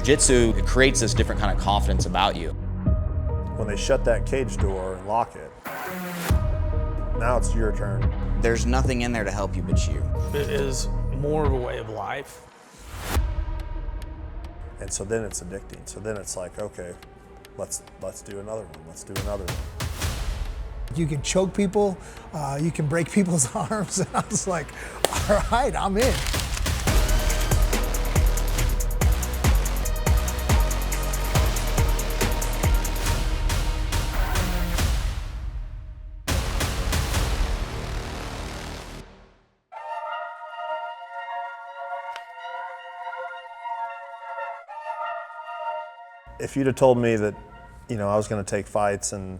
Jiu-jitsu, it creates this different kind of confidence about you. When they shut that cage door and lock it, now it's your turn. There's nothing in there to help you but you. It is more of a way of life. And so then it's addicting. So then it's like, okay, let's do another one. Let's do another one. You can choke people, you can break people's arms, and I was like, all right, I'm in. If you'd have told me that, I was going to take fights and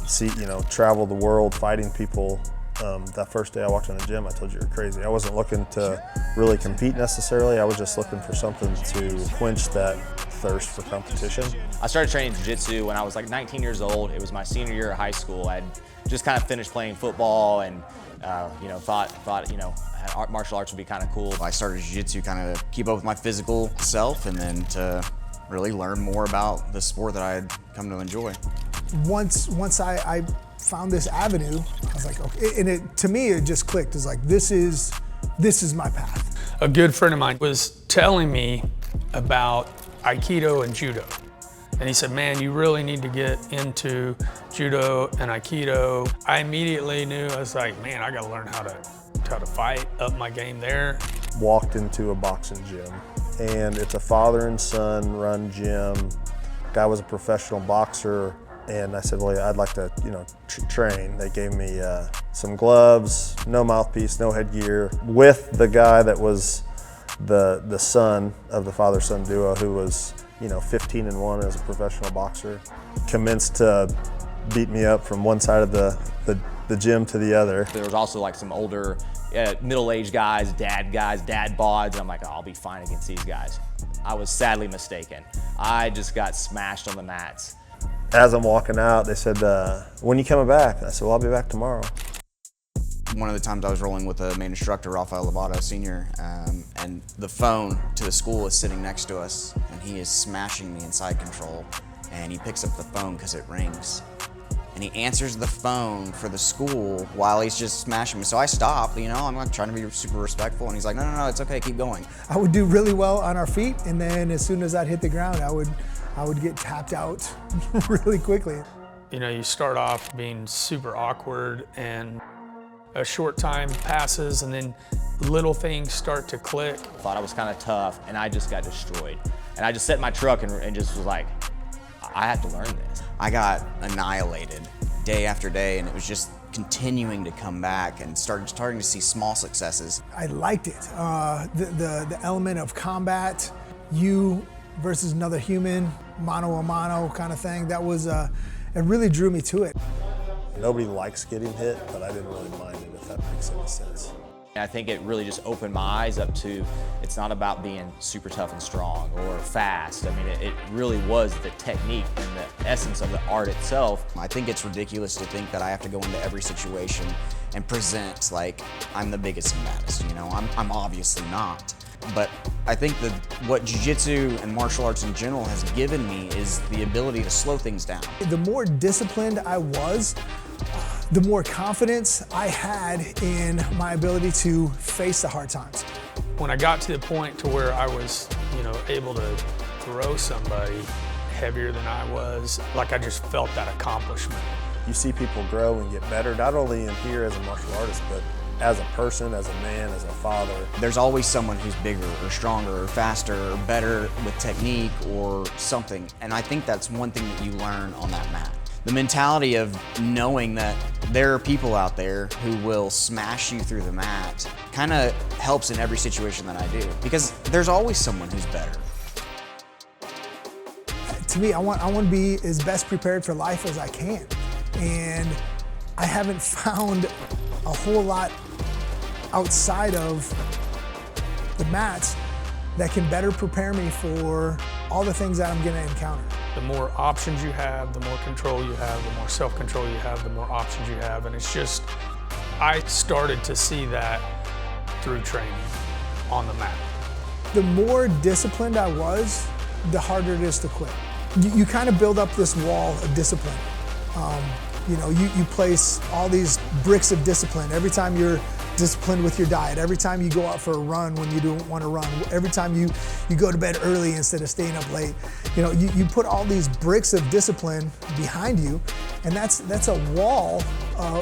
see, travel the world fighting people, that first day I walked in the gym, I told you you're crazy. I wasn't looking to really compete necessarily. I was just looking for something to quench that thirst for competition. I started training jiu-jitsu when I was like 19 years old. It was my senior year of high school. I had just kind of finished playing football and, thought martial arts would be kind of cool. I started jiu-jitsu kind of keep up with my physical self and then to really learn more about the sport that I had come to enjoy. Once I found this avenue, I was like, okay, and to me, it just clicked. It's like, this is my path. A good friend of mine was telling me about Aikido and Judo. And he said, man, you really need to get into Judo and Aikido. I immediately knew, I was like, man, I gotta learn how to fight, up my game there. Walked into a boxing gym, and it's a father and son run gym. Guy was a professional boxer, and I said, well, yeah, I'd like to, train. They gave me some gloves, no mouthpiece, no headgear, with the guy that was the son of the father-son duo, who was 15-1 as a professional boxer. Commenced to beat me up from one side of the gym to the other. There was also like some older middle-aged guys, dad bods, and I'm like, oh, I'll be fine against these guys. I was sadly mistaken. I just got smashed on the mats. As I'm walking out, they said, when are you coming back? I said, well, I'll be back tomorrow. One of the times I was rolling with a main instructor, Rafael Lobato Sr., and the phone to the school is sitting next to us, and he is smashing me in side control, and he picks up the phone because it rings. And he answers the phone for the school while he's just smashing me. So I stop, I'm like trying to be super respectful, and he's like, no, it's okay, keep going. I would do really well on our feet, and then as soon as I'd hit the ground, I would get tapped out really quickly. You start off being super awkward, and a short time passes, and then little things start to click. I thought I was kind of tough, and I just got destroyed. And I just sat in my truck and just was like, I have to learn this. I got annihilated day after day, and it was just continuing to come back and starting to see small successes. I liked it. The element of combat, you versus another human, mano a mano kind of thing, that was, it really drew me to it. Nobody likes getting hit, but I didn't really mind it, if that makes any sense. I think it really just opened my eyes up to, it's not about being super tough and strong or fast. I mean, it really was the technique and the essence of the art itself. I think it's ridiculous to think that I have to go into every situation and present like I'm the biggest and baddest, I'm obviously not. But I think that what jiu-jitsu and martial arts in general has given me is the ability to slow things down. The more disciplined I was, the more confidence I had in my ability to face the hard times. When I got to the point to where I was, able to throw somebody heavier than I was, like I just felt that accomplishment. You see people grow and get better, not only in here as a martial artist, but as a person, as a man, as a father. There's always someone who's bigger or stronger or faster or better with technique or something. And I think that's one thing that you learn on that mat. The mentality of knowing that there are people out there who will smash you through the mat kind of helps in every situation that I do, because there's always someone who's better. To me, I want to be as best prepared for life as I can. And I haven't found a whole lot outside of the mats that can better prepare me for all the things that I'm going to encounter. The more options you have, the more control you have, the more self-control you have, the more options you have. And it's just, I started to see that through training on the mat. The more disciplined I was, the harder it is to quit. You kind of build up this wall of discipline. You place all these bricks of discipline. Every time you're disciplined with your diet, every time you go out for a run when you don't want to run, every time you go to bed early instead of staying up late, you put all these bricks of discipline behind you, and that's a wall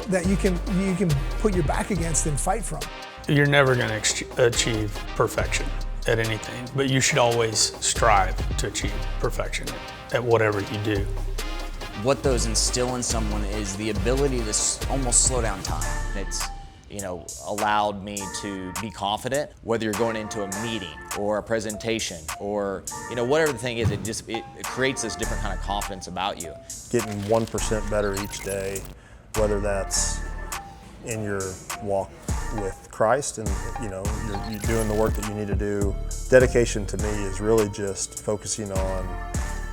that you can put your back against and fight from. You're never going to achieve perfection at anything, but you should always strive to achieve perfection at whatever you do. What those instill in someone is the ability to almost slow down time. It's allowed me to be confident, whether you're going into a meeting or a presentation or whatever the thing is. It creates this different kind of confidence about you. Getting 1% better each day, whether that's in your walk with Christ and you're doing the work that you need to do. Dedication to me is really just focusing on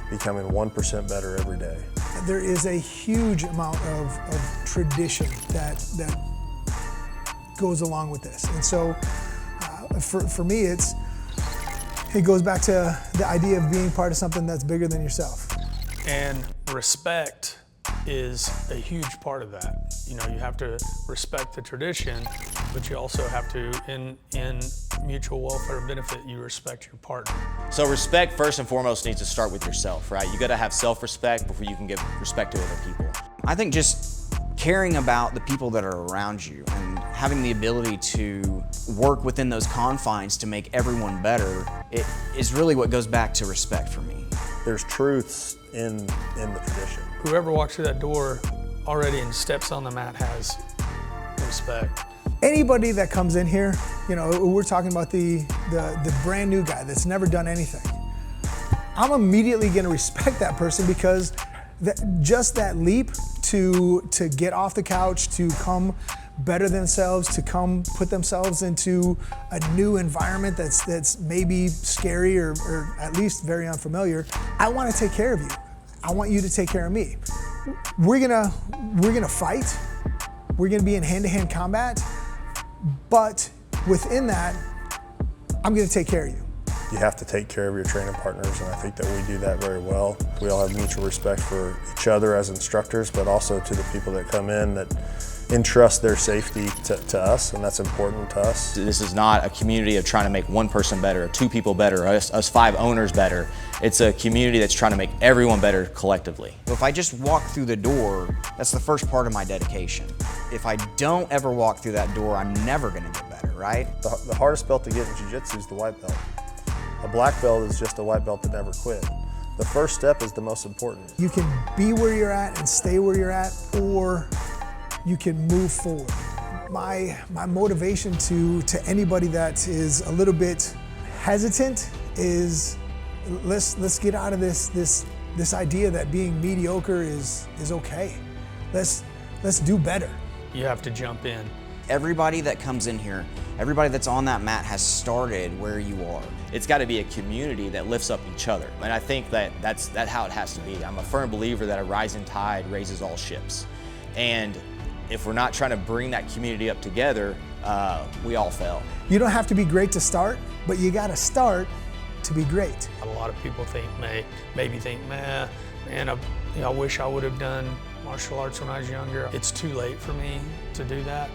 becoming 1% better every day. There is a huge amount of tradition that goes along with this, and so for me it goes back to the idea of being part of something that's bigger than yourself. And respect is a huge part of that. You have to respect the tradition, but you also have to, in mutual welfare and benefit, you respect your partner. So respect first and foremost needs to start with yourself, right? You got to have self-respect before you can give respect to other people. I think just caring about the people that are around you and having the ability to work within those confines to make everyone better, it is really what goes back to respect for me. There's truths in the tradition. Whoever walks through that door already and steps on the mat has respect. Anybody that comes in here, we're talking about the brand new guy that's never done anything. I'm immediately going to respect that person because just that leap to get off the couch, to come better themselves, to come put themselves into a new environment that's maybe scary or at least very unfamiliar. I want to take care of you. I want you to take care of me. We're gonna fight. We're gonna be in hand-to-hand combat, but within that, I'm gonna take care of you. You have to take care of your training partners, and I think that we do that very well. We all have mutual respect for each other as instructors, but also to the people that come in that entrust their safety to us, and that's important to us. This is not a community of trying to make one person better, or two people better, or us 5 owners better. It's a community that's trying to make everyone better collectively. If I just walk through the door, that's the first part of my dedication. If I don't ever walk through that door, I'm never gonna get better, right? The hardest belt to get in jiu-jitsu is the white belt. A black belt is just a white belt that never quit. The first step is the most important. You can be where you're at and stay where you're at, or you can move forward. My motivation to anybody that is a little bit hesitant is let's get out of this idea that being mediocre is okay. Let's do better. You have to jump in. Everybody that comes in here, everybody that's on that mat has started where you are. It's got to be a community that lifts up each other. And I think that's how it has to be. I'm a firm believer that a rising tide raises all ships. And if we're not trying to bring that community up together, we all fail. You don't have to be great to start, but you got to start to be great. A lot of people maybe think, man, I wish I would have done martial arts when I was younger. It's too late for me to do that,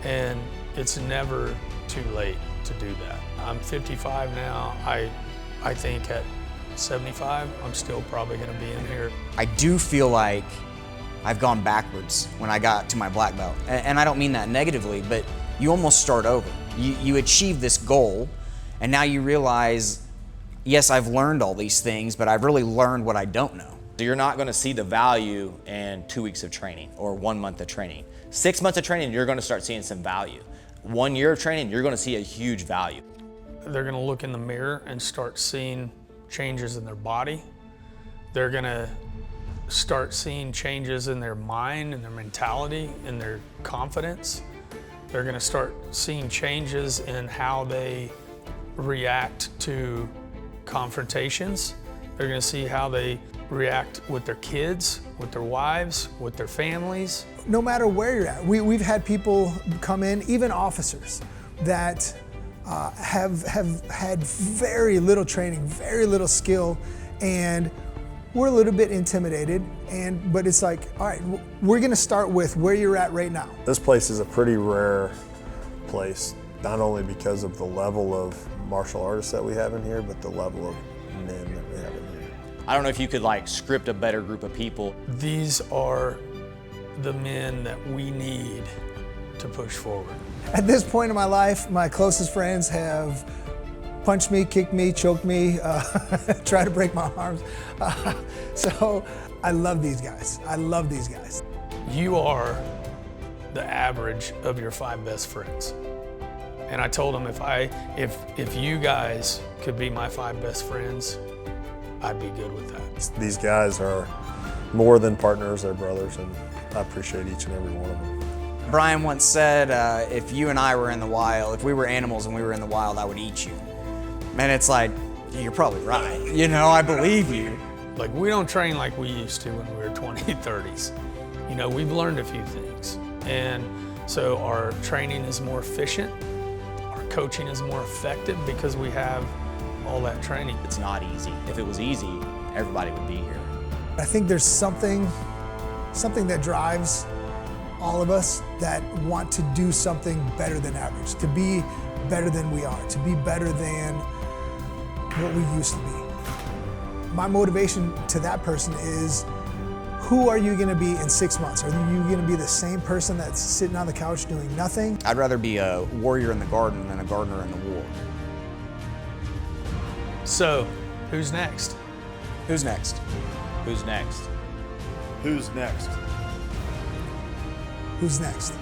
and it's never too late to do that. I'm 55 now. I think at 75, I'm still probably going to be in here. I do feel like I've gone backwards when I got to my black belt. And I don't mean that negatively, but you almost start over. You achieve this goal, and now you realize, yes, I've learned all these things, but I've really learned what I don't know. So you're not going to see the value in 2 weeks of training or 1 month of training. 6 months of training, you're going to start seeing some value. 1 year of training, you're going to see a huge value. They're going to look in the mirror and start seeing changes in their body. They're going to start seeing changes in their mind and their mentality and their confidence. They're going to start seeing changes in how they react to confrontations. They're going to see how they react with their kids, with their wives, with their families. No matter where you're at, we've had people come in, even officers, that have had very little training, very little skill And we're a little bit intimidated, but it's like, all right, we're gonna start with where you're at right now. This place is a pretty rare place, not only because of the level of martial artists that we have in here, but the level of men that we have in here. I don't know if you could like script a better group of people. These are the men that we need to push forward. At this point in my life, my closest friends have punched me, kicked me, choked me, tried to break my arms. So I love these guys. I love these guys. You are the average of your 5 best friends. And I told them if you guys could be my 5 best friends, I'd be good with that. These guys are more than partners, they're brothers, and I appreciate each and every one of them. Brian once said, if you and I were in the wild, if we were animals and we were in the wild, I would eat you. Man, it's like, yeah, you're probably right. You know, I believe you. Like, we don't train like we used to when we were 20s, 30s. You know, we've learned a few things. And so our training is more efficient. Our coaching is more effective because we have all that training. It's not easy. If it was easy, everybody would be here. I think there's something that drives all of us that want to do something better than average, to be better than we are, to be better than what we used to be. My motivation to that person is, who are you gonna be in 6 months? Are you gonna be the same person that's sitting on the couch doing nothing? I'd rather be a warrior in the garden than a gardener in the war. So, who's next? Who's next? Who's next? Who's next? Who's next?